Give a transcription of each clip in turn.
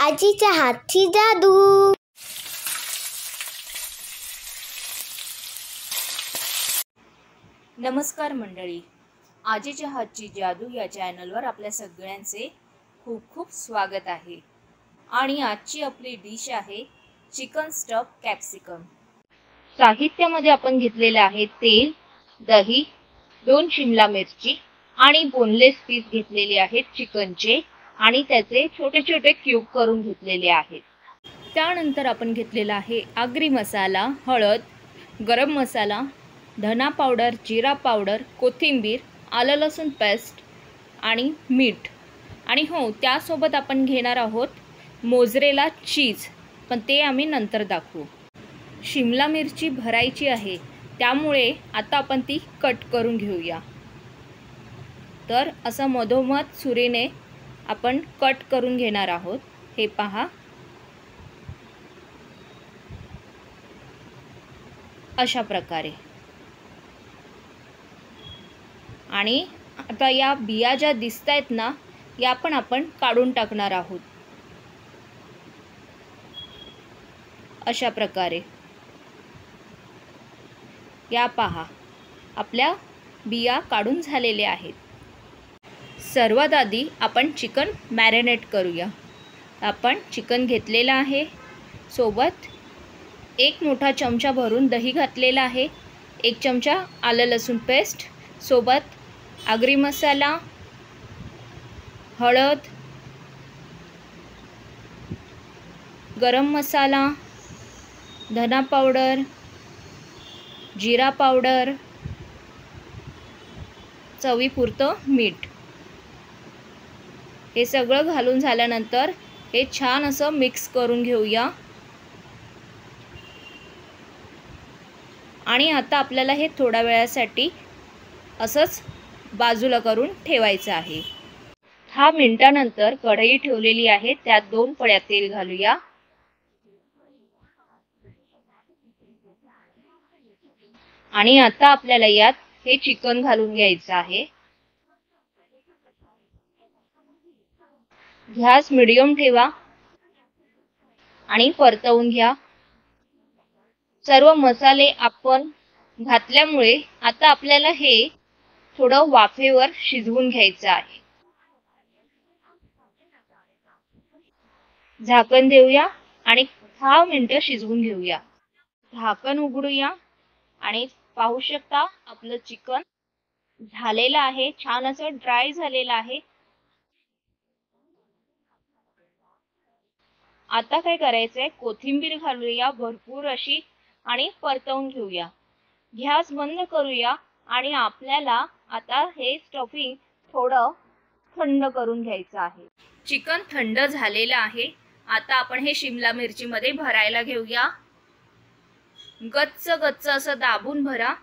आजीच्या हातची जादू. नमस्कार मंडळी, आजीच्या हातची जादू या चॅनलवर आपल्या सगळ्यांचे खूप खूप स्वागत आहे. आणि आजची आपली डिश आहे चिकन स्टफ कॅप्सिकम. साहित्यामध्ये आपण घेतलेले आहे तेल, दही, 2 शिमला मिरची आणि बोनलेस पीस घेतलेले आहेत चिकनचे आणि त्याचे छोटे छोटे क्यूब करून घेतलेले आहेत. त्यानंतर आपण घेतलेला आहे आगरी मसाला, हळद, गरम मसाला, धना पावडर, जिरा पावडर, कोथिंबीर, आलं लसूण पेस्ट आणि मीठ. आणि हो, त्यासोबत आपण घेणार आहोत मोझरेला चीज, पण ते आम्ही नंतर दाखवू. शिमला मिरची भरायची आहे, त्यामुळे आता आपण ती कट करून घेऊया. तर असं मधोमध सुरीने आपण कट करून घेणार आहोत. हे पहा, अशा प्रकारे. आणि आता या बिया ज्या दिसत आहेत ना, या पण आपण काढून टाकणार आहोत. अशा प्रकारे या पहा, आपल्या बिया काढून झालेल्या आहेत. सर्वात आधी आपण चिकन मॅरिनेट करूया. आपण चिकन घेतलेलं आहे, सोबत 1 मोठा चमचा भरून दही घातलेला आहे, 1 चमचा आलं लसूण पेस्ट, सोबत आगरी मसाला, हळद, गरम मसाला, धना पावडर, जिरा पावडर, चवीपुरतं मीठ. हे सगळं घालून झाल्यानंतर हे छान असं मिक्स करून घेऊया. आणि आता आपल्याला हे थोड्या वेळासाठी असंच बाजूला करून ठेवायचं आहे. 10 मिनिटांनंतर कढई ठेवलेली आहे, त्यात 2 पळ्या तेल घालूया. आणि आता आपल्याला यात हे चिकन घालून घ्यायचं आहे. गॅस मीडियम ठेवा आणि परतवून घ्या. सर्व मसाले आपण घातल्यामुळे आता आपल्याला हे थोडं वाफेवर शिजवून घ्यायचं आहे. झाकण देऊया आणि 10 मिनिटं शिजवून घेऊया. झाकण उघडूया आणि पाहू शकता आपलं चिकन झालेलं आहे, छान असं ड्राय झालेलं आहे. आता काय करायचंय, कोथिंबीर घालूया भरपूर अशी आणि परतवून घेऊया. गॅस बंद करूया आणि आपल्याला आता हे स्टफिंग थोडं थंड करून घ्यायचं आहे. चिकन थंड झालेलं आहे. आता आपण हे शिमला मिरची मध्ये भरायला घेऊया. गच्च गच्च असं दाबून भरा.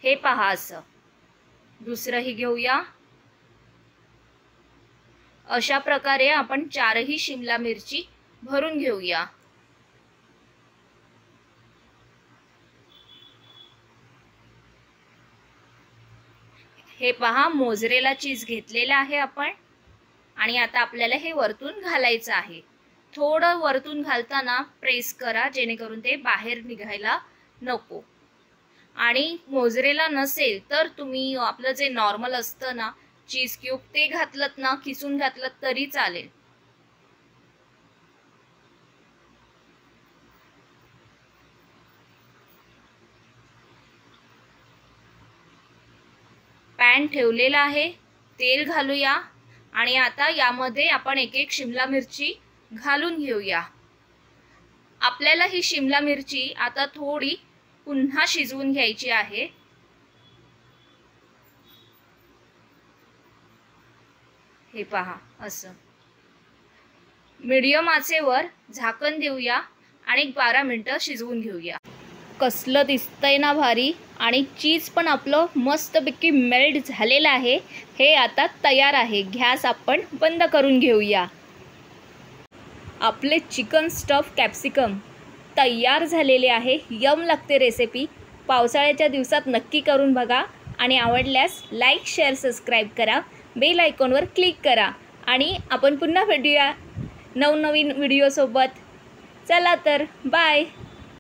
हे पहा, असं. दुसरंही घेऊया. अशा प्रकारे आपण 4ही शिमला मिरची भरून घेऊया. हे पहा, मोझरेला चीज घेतलेला आहे आपण. आणि आता आपल्याला हे वरतून घालायचं आहे. थोडं वरतून घालताना प्रेस करा, जेणेकरून ते बाहेर निघायला नको. आणि मोझरेला नसेल तर तुम्ही आपलं जे नॉर्मल असतं ना चीज क्यूब, ते घातलत ना, किसून घातलत तरी चालेल. पॅन ठेवलेला आहे, तेल घालूया आणि आता यामध्ये आपण 1-1 शिमला मिरची घालून घेऊया. आपल्याला ही शिमला मिरची आता थोडी पुन्हा शिजवून घ्यायची आहे. हे पहा, असं मीडियम आचेवर झाकण देऊया आणि 12 मिनिटं शिजवून घेऊया. कसलं दिसतंय ना भारी. आणि चीज पण आपलं मस्तपैकी मेल्ट झालेलं आहे. हे आता तयार आहे. गॅस आपण बंद करून घेऊया. आपले चिकन स्टफ कॅप्सिकम तयार झालेले आहे. यम लागते रेसिपी. पावसाळ्याच्या दिवसात नक्की करून बघा आणि आवडल्यास लाईक, शेअर, सबस्क्राईब करा. बेल आयकॉनवर क्लिक करा आणि आपण पुन्हा भेटूया नवनवीन व्हिडिओसोबत. चला तर बाय.